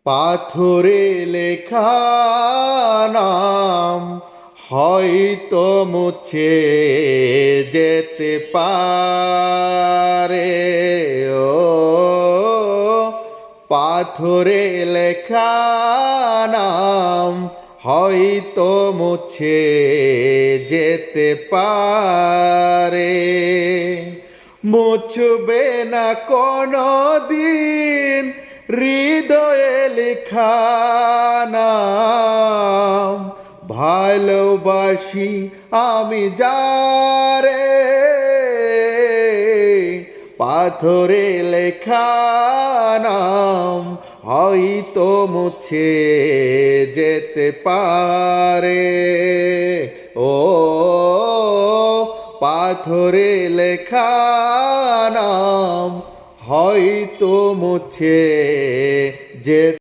পাথরে লেখা নাম হয়তো মুছে যেতে পারে। ও পাথরে লেখা নাম হয়তো মুছে যেতে পারে, মুছবে না কোনো দিন হৃদয়ে লেখা নাম। ভালোবাসি আমি যারে, পাথরে লেখা নাম হয়তো মুছে যেতে পারে। ও পাথরে লেখা নাম হয়তো মুছে যেতে